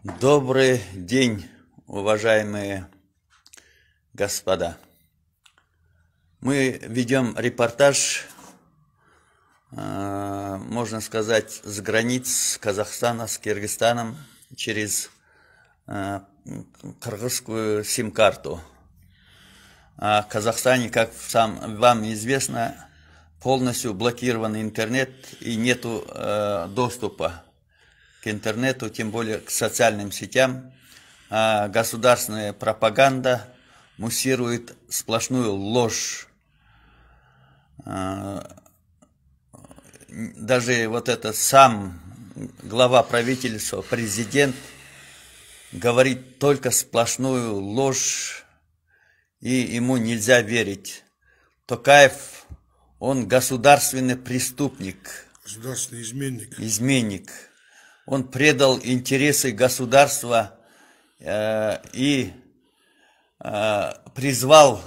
Добрый день, уважаемые господа. Мы ведем репортаж, можно сказать, с границ Казахстана с Кыргызстаном через кыргызскую сим-карту. В Казахстане, как вам известно, полностью блокирован интернет и нету доступа к интернету, тем более к социальным сетям. Государственная пропаганда муссирует сплошную ложь. Даже вот это сам глава правительства, президент, говорит только сплошную ложь, и ему нельзя верить. Токаев, он государственный преступник. Государственный изменник. Изменник. Он предал интересы государства и призвал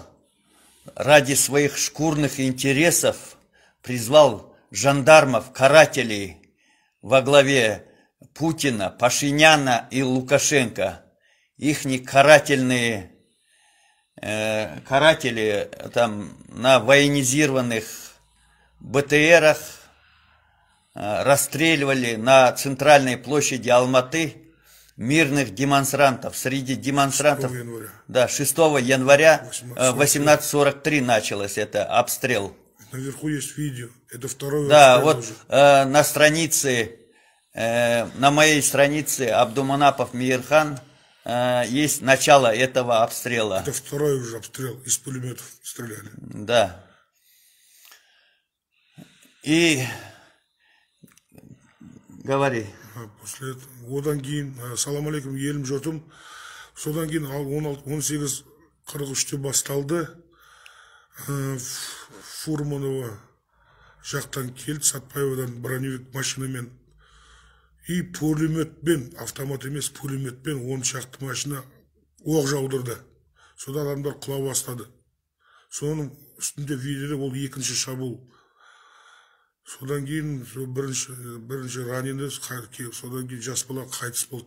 ради своих шкурных интересов, призвал жандармов, карателей во главе Путина, Пашиняна и Лукашенко. Ихние каратели там на военизированных БТРах расстреливали на центральной площади Алматы мирных демонстрантов. Среди демонстрантов 6 января. Да, 6 января 1843 началось это обстрел. Наверху есть видео. Это второй Да, обстрел вот уже. на странице, на моей странице Абдуманапов Мирхан есть начало этого обстрела. Это второй уже обстрел. Из пулеметов стреляли. Да. И говори. После этого, одан кейін, салам алейкум елім жұртым, содан кейін 18:43-те басталды. Фурманова жақтан келді, Сатпаевадан броневик машинамен. И пулеметпен, автомат емес, пулеметпен 10 шақты машина оқ жаудырды. Содан адамдар құлап бастады. Соның үстінде видеода ол екінші шабуыл. Содан кейін бірінші ранені, содан кейін жас бала қайтыс болды,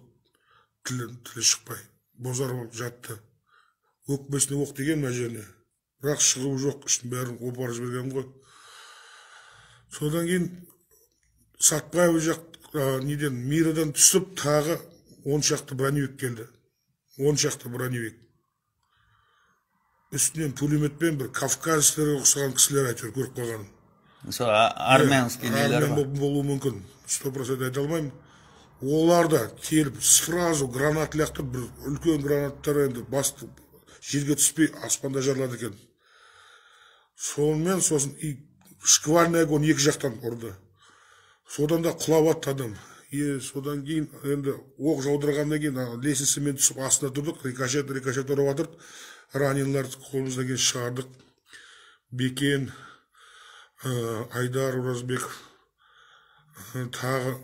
тілі шықпай, бозар болып жатты. Өкпесіне оқ деген мына жеріне, бірақ шығуы жоқ, ішін бәрін опарып жіберген ғой. Содан кейін Сатпаев жақ неден Мирадан түсіп, тағы 10 шақты броневик келді. 10 шақты броневик. Үстінен пулеметпен бір кавказсктерге ұқсаған кісілер әйтеуір көріп қойғаным. Армянский нелер бар. Болуы мүмкін, 100% айта алмаймын. Олар да келіп сразу гранат лақтырып, бір үлкен гранаттар енді басты жерге түспей аспанда жарлады екен. Сонымен сосын шквальный огонь екі жақтан ұрды. Содан да құлап атты адам. Содан кейін енді оқ жаудырғаннан кейін лестницамен түсіп астына тұрдық, рикошет ұрып атырды. Раненларды қолымыздан кейін шығардық. Бекен, Айдар Оразбеков, тағы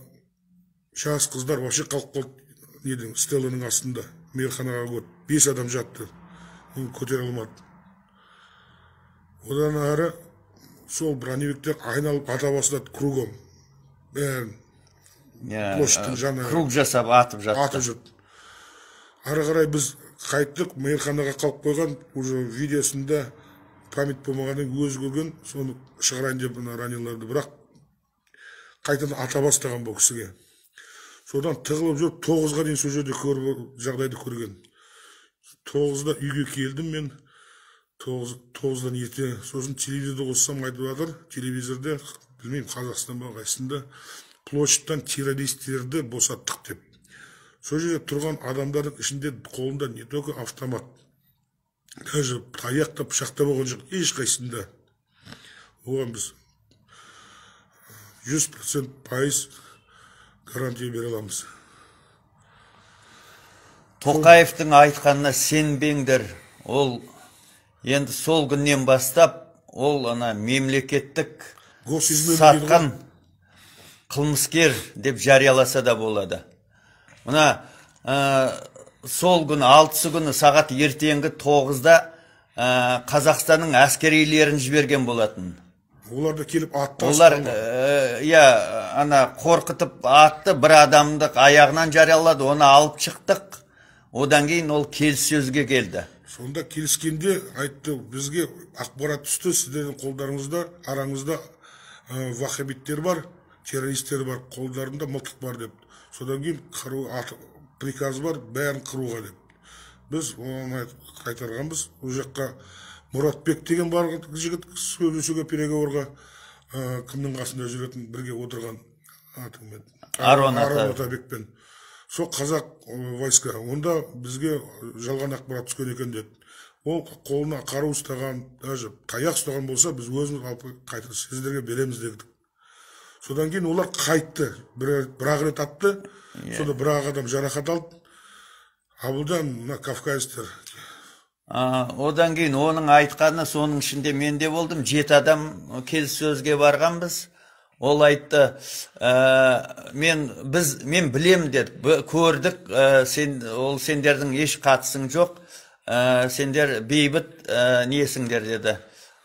жас қыздар вообще қалып қалды стелланың астында. Мейірханаға көріп 5 адам жатты. Оны көтере алмады. Одан ары сол броневиктер айналып ата бастады кругом. Бәрін площадьтың жанына Круг жасап атып жатты. атып жүрді. Ары қарай біз қайттық, Мейірханаға қалып қойған, уже видеосында память болмағанын өзі көрген, соны шығарайын деп ранеларды, бірақ қайтадан ата бастаған бұл кісіге. Содан тығылып жүріп 9-ға дейін сол жерде жағдайды көрген. 9-да үйге келдім мен, 9-дан ерте, сосын телевизорды қоссам айтып жатыр, телевизорда, білмеймін, Қазақстан ба қайсында, площадьтан террористерді босаттық деп. Сол жерде тұрған адамдардың ішінде қолында не только автомат, даже таяқта, пышақта болған жоқ, ешқайсында. Оған біз 100% гарантия бере аламыз. Тоқаевтың айтқанына сенбеңдер. Ол енді сол күннен бастап, ол ана мемлекеттік сатқан қылмыскер деп жарияласа да болады. Мына сол күні 6 күні сағат ертеңгі 9-да Қазақстанның әскерилерін жіберген болатын. Олар да келіп атты Олар асқанға. ана қорқытып атты, бір адамды аяғынан жариялады, оны алып шықтық. Одан кейін ол келіссөзге келді. Сонда келіскенде айтты, бізге ақпарат түсті, сіздердің қолдарыңызда, араңызда вахабиттер бар, террористер бар, қолдарында мылтық бар деп. Содан кейін приказ бар, бәрін қыруға деп. Біз оны қайтарғанбыз. Ол жаққа Мұратбек деген бар жігіт сөйлесуге переговорға, кімнің қасында жүретін, бірге отырған атымен. Арон Атабекпен. Сол қазақ войска. Онда бізге жалған ақпарат түскен екен деді. Ол қолына қару ұстаған, даже таяқ ұстаған болса, біз өзіміз алып қайтып сіздерге береміз дедік. Содан кейін олар қайтты. Бір-ақ рет атты. Сонда бір-ақ адам жарақат алды. Абылдан кавказстер. Одан кейін оның айтқаны, соның ішінде мен де болдым. 7 адам келіссөзге барғанбыз. Ол айтты, мен білем деді, көрдік, ол сендердің еш қатысың жоқ, сендер бейбіт несіңдер деді,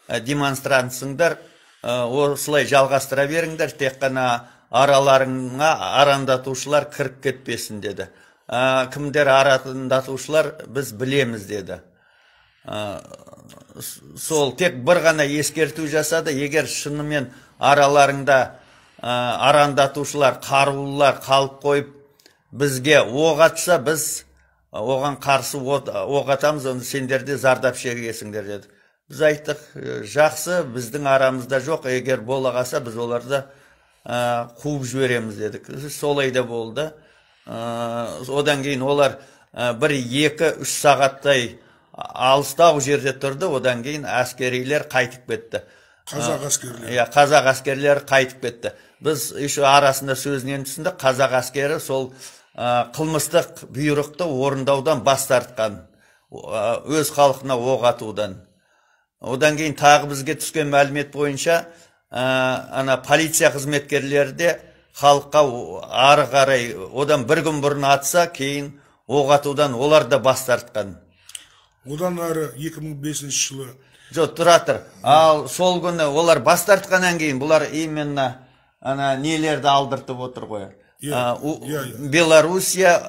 демонстранtsыңдар, осылай жалғастыра беріңдер, тек қана араларыңа арандатушылар кіріп кетпесін деді. Кімдер арандатушылар біз білеміз деді. Сол тек бір ғана ескерту жасады, егер шынымен араларында арандатушылар, қарулылар қалып қойып, бізге оқ атса, біз оған қарсы оқ атамыз, оны сендерде зардап шегесіңдер деді. Біз айттық, жақсы, біздің арамызда жоқ, егер бола қалса, біз оларды қуып жібереміз дедік. Солай да болды. Одан кейін олар 1-2-3 сағаттай алыстау жерде тұрды, одан кейін әскерилер қайтып кетті. Қазақ әскерлері. Қазақ әскерлері қайтып кетті. Біз еще арасында сөзінен түсіндік, қазақ әскері сол қылмыстық бұйрықты орындаудан бас тартқан, өз халқына оқ атудан. Одан кейін тағы бізге түскен мәлімет бойынша, ана полиция қызметкерлері де халыққа ары қарай, одан бір күн бұрын атса, кейін оқ атудан олар да бас тартқан. Одан әрі 2005 жылы. Жоқ, тұратыр. Ал сол күні олар бас тартқаннан кейін, бұлар именно нелерді алдыртып отыр ғой. Белоруссия,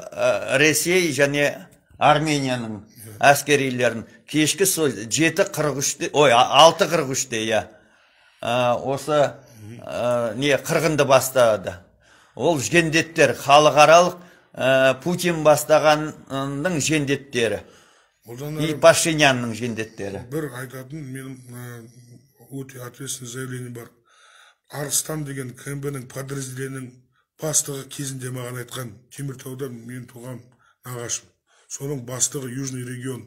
Ресей және Арменияның әскерилерін кешкі 6:43-те, осы қырғынды бастады. Ол жендеттер, халықаралық Путин бастағанның жендеттері. И Пашинянның жендеттері. Бір айтатын, менің өте ответственный заявление бар. Арыстан деген КМБ-нің подразделенің бастығы кезінде маған айтқан, Теміртауда мен туған нағашым. Соның бастығы Южный регион.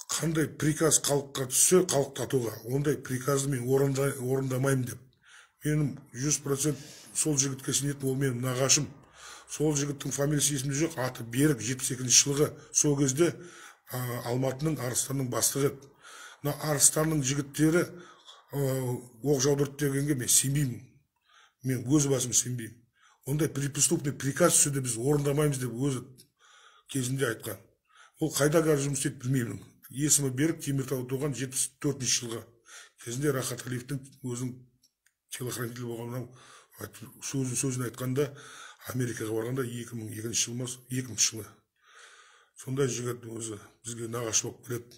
Қандай приказ халыққа түссе, халықтатуға, ондай приказды мен орындамаймын деп. Менің 100% сол жігітке сенетін, ол менің нағашым. Сол жігіттің фамилиясы есімде жоқ, аты Берік, 72 жылғы. Сол кезде Алматының, Арыстанның бастығы. Арыстанның жігіттері оқ жаудырды дегенге мен сенбеймін. Мен өз басым сенбеймін. Ондай преступный приказ түссе де біз орындамаймыз деп өзі кезінде айтқан. Ол қайда қазір жұмыс істейді білмеймін. Есімі Берік, Теміртауда туған 74 жылғы. Кезінде Рахат Алиевтің өзінің телохранитель болғаннан сөзін айтқанда, Америкаға барғанда 2002 жылы. Сондай жігіт өзі бізге нағашы болып келеді.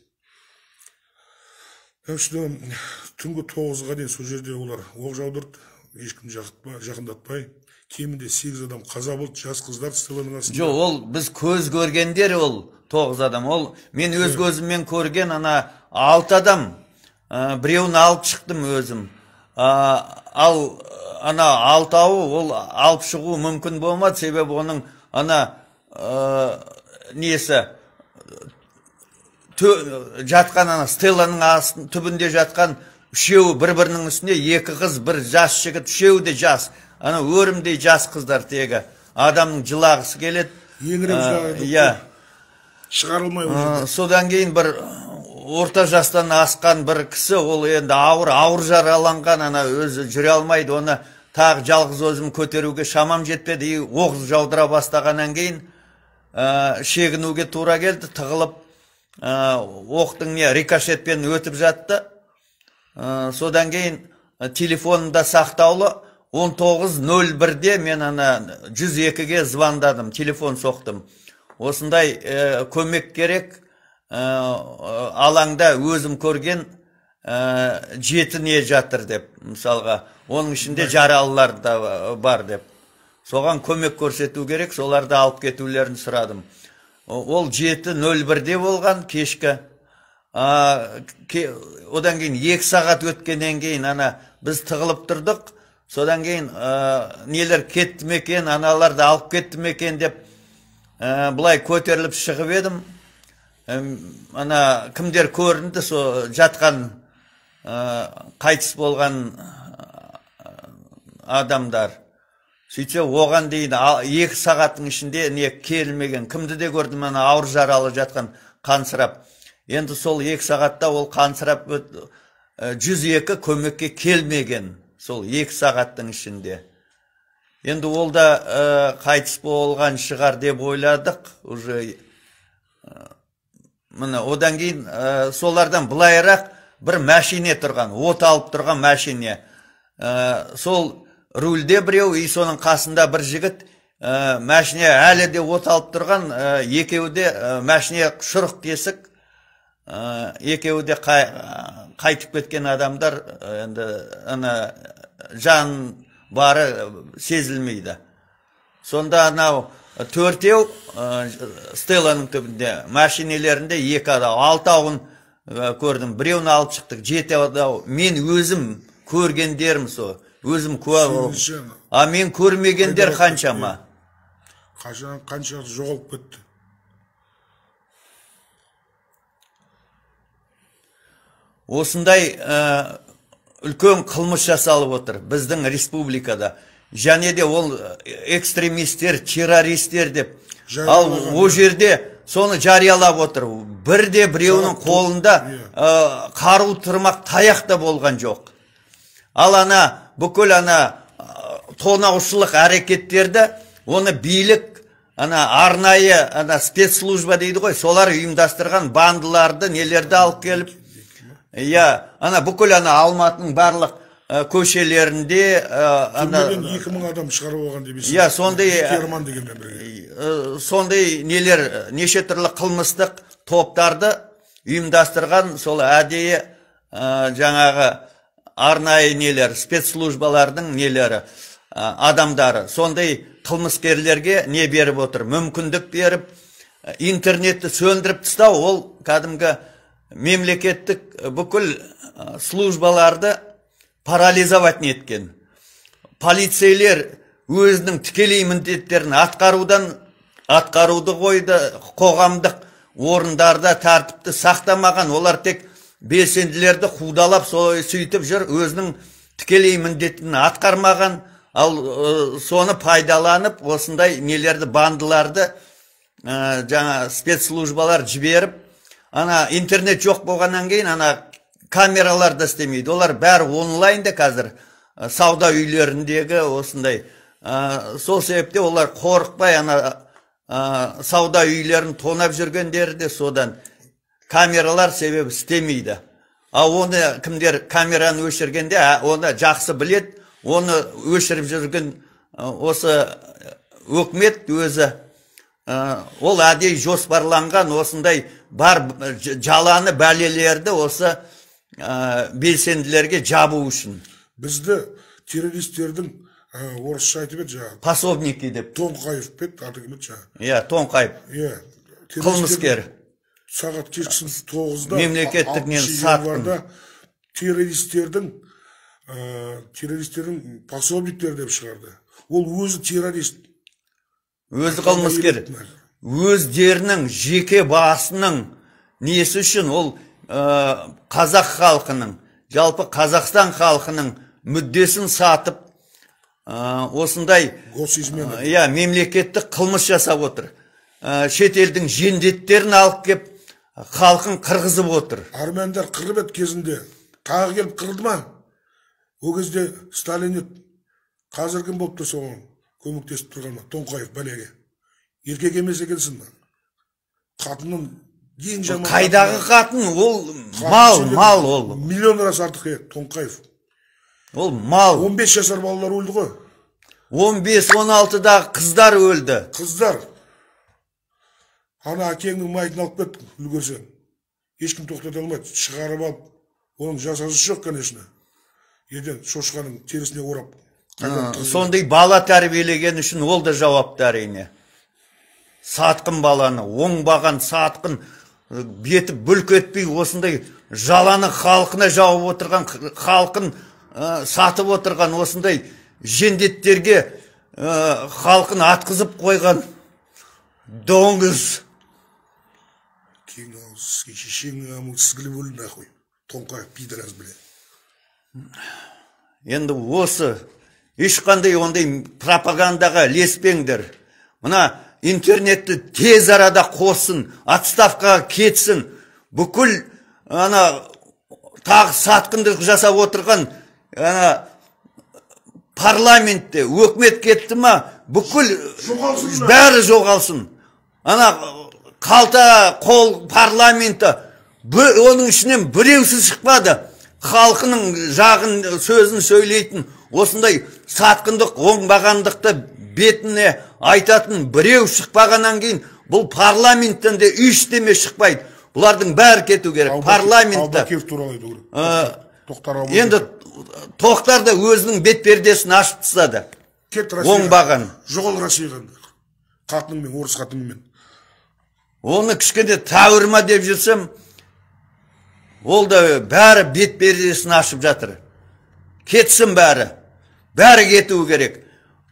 Түнгі 9-ға дейін сол жерде олар оқ жаудырды, ешкім жақындатпай. Кемінде 8 адам қаза болды, жас қыздар стелланың астында. Жоқ, ол біз көз көргендер, ол 9 адам. Ол мен өз көзіммен көрген 6 адам, біреуін алып шықтым өзім. Ал 6-ауы ол алып шығу мүмкін болмады, себебі оның жатқан стелланың түбінде жатқан үшеуі бір-бірінің үстінде, 2 қыз, бір жас жігіт, үшеуі де жас, өрімдей жас қыздар тегі. Адамның жылағысы келеді. Шығарылмай. Содан кейін бір орта жастан асқан бір кісі, ол енді ауыр жараланған, өзі жүре алмайды, оны тағы жалғыз өзім көтеруге шамам жетпеді, оқ жаудыра бастағаннан кейін шегінуге тура келді, тығылып, оқтың рикошетпен өтіп жатты. Содан кейін телефонымда сақтаулы 19:01-де мен ана 102-ге звондадым, телефон соқтым. Осындай көмек керек, алаңда өзім көрген 7 не жатыр деп, мысалға, оның ішінде жаралылар да бар деп. Соған көмек көрсету керек, соларды алып кетулерін сұрадым. Ол 7:01-де болған кешкі. Одан кейін 2 сағат өткеннен кейін ана біз тығылып тұрдық. Содан кейін нелер кетті мекен, аналарды алып кетті мекен деп бұлай көтеріліп шығып едім. Ана кімдер көрінді, со жатқан қайтыс болған адамдар. Сөйтсе оған дейін 2 сағаттың ішінде не келмеген. Кімді де көрдім, ана ауыр жаралы жатқан қансырап. Енді сол 2 сағатта ол қансырап 102 көмекке келмеген. Сол 2 сағаттың ішінде. Енді ол да қайтыс болған шығар деп ойладық. Уже міне одан кейін солардан былайырақ бір мәшине тұрған, от алып тұрған мәшине. Сол рульде біреу, и соның қасында бір жігіт, мәшине әлі де от алып тұрған, екеуі де мәшине шұрық тесік, екеуі де қайтып кеткен адамдар, енді ана жан бары сезілмейді. Сонда анау 4-еу стелланың түбінде, мәшинелерінде 2 адам, 6-ауын көрдім, біреуін алып шықтық, 7 адам. Мен өзім көргендерім со, өзім куә болдым. Мен көрмегендер қаншама? Қанша жоғалып кетті. Осындай үлкен қылмыс жасалып отыр біздің республикада. Және де ол экстремистер, террористер деп. Ал о жерде соны жариялап отыр. Бірде біреуінің қолында қару тұрмақ таяқ та болған жоқ. Ал ана бүкіл ана тонаушылық әрекеттерді, оны билік, ана арнайы ана спецслужба дейді ғой, солар ұйымдастырған бандыларды, нелерді алып келіп, ана бүкіл ана Алматының барлық көшелерінде түрмеден 2000 адам шығарып алған демесін. Сондай нелер, неше түрлі қылмыстық топтарды ұйымдастырған сол әдейі жаңағы арнайы нелер, спецслужбалардың нелері, адамдары. Сондай қылмыскерлерге не беріп отыр? Мүмкіндік беріп, интернетті сөндіріп тастау, ол кәдімгі мемлекеттік бүкіл службаларды парализовать неткен. Полицейлер өзінің тікелей міндеттерін атқаруды қойды, қоғамдық орындарда тәртіпті сақтамаған, олар тек белсенділерді қудалап сөйтіп жүр, өзінің тікелей міндетін атқармаған, ал соны пайдаланып, осындай нелерді, бандыларды жаңа спецслужбалар жіберіп, ана интернет жоқ болғаннан кейін, ана камералар да істемейді. Олар бәрі онлайнда қазір, сауда үйлеріндегі осындай. Сол себепте олар қорықпай, ана сауда үйлерін тонап жүргендері де содан. Камералар себебі істемейді. Оны кімдер камераны өшіргенде, оны жақсы білет, оны өшіріп жүрген осы өкімет өзі, ол әдей жоспарланған осындай бар жаланы бәлелерді осы белсенділерге жабу үшін. Бізді террористердің орысша айтып еді жаңағы. Пособники деп. Тоңқаев пет, аты кім еді жаңағы. Тоңқаев. Қылмыскер. Сағат кешкісін 9-да мемлекеттік нен сатқын. Террористердің пособниктер деп шығарды. Ол өзі террорист. Өзі қылмыскер. Өздерінің жеке басының несі үшін ол қазақ халқының, жалпы Қазақстан халқының мүддесін сатып, осындай мемлекеттік қылмыс жасап отыр. Шетелдің жендеттерін алып кеп, халқын қырғызып отыр. Армяндар қырып ет кезінде, тағы келіп қырды ма? О кезде Сталин ет, қазір кім болып тұрса оған көмектесіп тұрған ма? Тоңқаев бәлеге. Еркек емес екенсің ба? Қатынын Ең жаман Қайдағы қатын, ол мал ол. Миллион раз артық Тоңқаев. Ол мал. 15 жасар балалар өлді ғой. 15-16-дағы қыздар өлді. Қыздар. Ана әкеңнің майын алып кет, үлгерсең. Ешкім тоқтата алмайды. Шығарып алып, оның жасасы жоқ, конечно. Ертең шошқаның терісіне орап. Сондай бала тәрбиелеген үшін ол да жауапты әрине. Сатқын баланы, оңбаған сатқын, беті бүлк етпей осындай жаланы халқына жауып отырған, халқын сатып отырған осындай жендеттерге халқын атқызып қойған доңыз. Кейін ауыз шешеңнің амыл сізгілі бөлін нахуй. Тоңқаев пидорас біле. Енді осы ешқандай ондай пропагандаға леспеңдер. Мына интернетті тез арада қоссын, отставкаға кетсін. Бүкіл тағы сатқындық жасап отырған парламентте өкімет кетті ма, бүкіл бәрі жоғалсын. Қалта қол парламенті, оның ішінен біреусіз шықпады. Халқының жағын сөзін сөйлейтін, осындай сатқындық, оңбағандықты бетіне айтатын біреу шықпағаннан кейін, бұл парламенттен де ештеме шықпайды. Бұлардың бәрі кету керек. Парламентті. Албакев туралы айту керек. Енді Тоқтар да өзінің бет-пердесін ашып тастады. Оңбаған. Жоғал Россияға. Қатыныңмен, орыс қатыныңмен. Оны кішкене тәуірма деп жүрсем, ол да бәрі бет-пердесін ашып жатыр. Кетсін бәрі. Бәрі кетуі керек.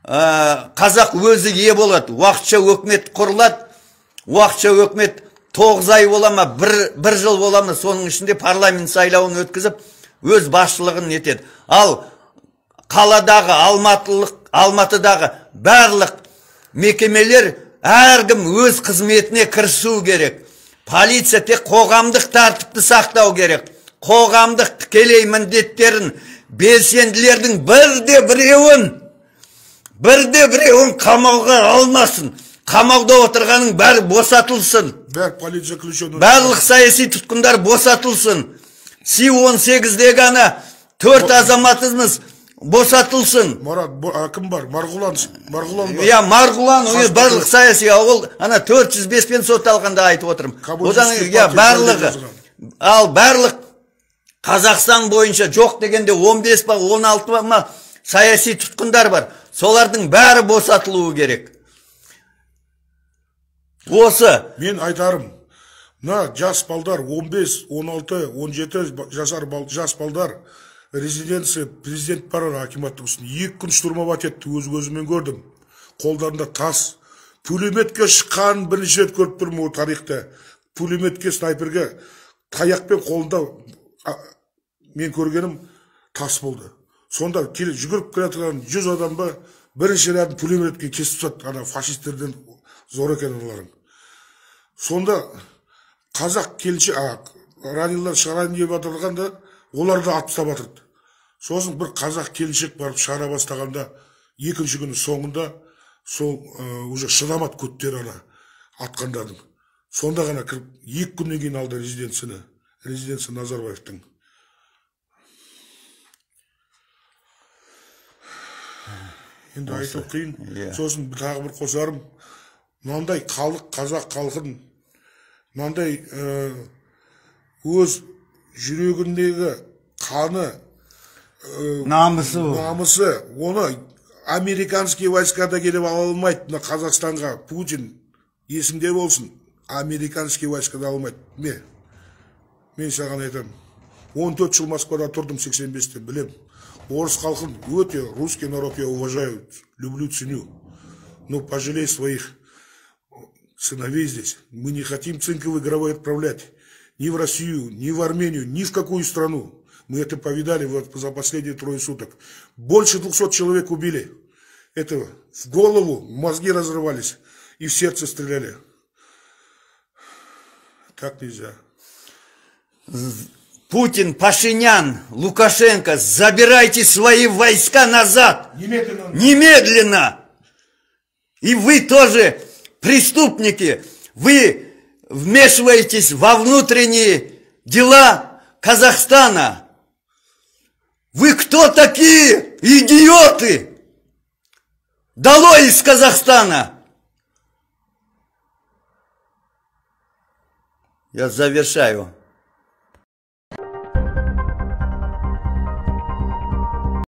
Қазақ өзі ие болады. Уақытша өкімет құрылады. Уақытша өкімет 9 ай бола ма, 1 жыл бола ма, соның ішінде парламент сайлауын өткізіп, өз басшылығын етеді. Ал қаладағы, Алматыдағы барлық мекемелер әркім өз қызметіне кірісу керек. Полиция тек қоғамдық тәртіпті сақтау керек. Қоғамдық тікелей міндеттерін белсенділердің бірде-біреуін қамауға алмасын. Қамауда отырғаның бәрі босатылсын. Барлық саяси тұтқындар босатылсын. Си-18-дегі ана 4 азаматымыз босатылсын. Кім бар? Марғұлан. Марғұлан, барлық саяси, ол 405-пен сотталғанда айтып отырмын. Барлығы. Ал барлық Қазақстан бойынша жоқ дегенде 15 па 16 ма саяси тұтқындар бар. Солардың бәрі босатылуы керек. Осы. Мен айтарым. Жас балдар, 15, 16, 17 жас балдар резиденция президент барар акиматтың үстіне. 2 күн штурмовать етті, өз-өзімен көрдім. Қолдарында тас. Пулеметке шыққан бірінші рет көріп тұрмын о тарихта. Пулеметке, снайперге таяқпен қолында мен көргенім тас болды. Сонда жүгіріп келатырған 100 адамға бірінші рядын пулеметке кесіп тастады. Ана фашистерден зор екен оларың. Сонда қазақ келші, ранилар шығарайын деп атырғанда, олар да атып батырды. Сосын бір қазақ келіншек барып шығара бастағанда, екінші күні соңында сол уже шыдамат көттер ана атқандардың. Сонда ғана кіріп 2 күннен кейін алды резиденция Назарбаевтың. Енді айтып қиын. Сосын тағы бір қосарым. Мынандай халық, қазақ халқын, мынандай өз жүрегіндегі қаны, намысы, оны американский войскада келіп ала алмайды. Қазақстанға Путин есіңде болсын, американский войскада алмайды. Мен саған айтам, 14 жыл Москвада тұрдым 85-те, білем. Орыс халқын өте, русский народ я уважаю, люблю, ценю. Но пожалей своих сыновей здесь. Мы не хотим цинковый гробовой отправлять ни в Россию, ни в Армению, ни в какую страну. Мы это повидали за последние 3 суток. Больше 200 человек убили. Это в голову, мозги разрывались и в сердце стреляли. Так нельзя. Путин, Пашинян, Лукашенко, забирайте свои войска назад. Немедленно. И вы тоже преступники. Вы вмешиваетесь во внутренние дела Казахстана. Вы кто такие, идиоты? Долой из Казахстана! Я завершаю.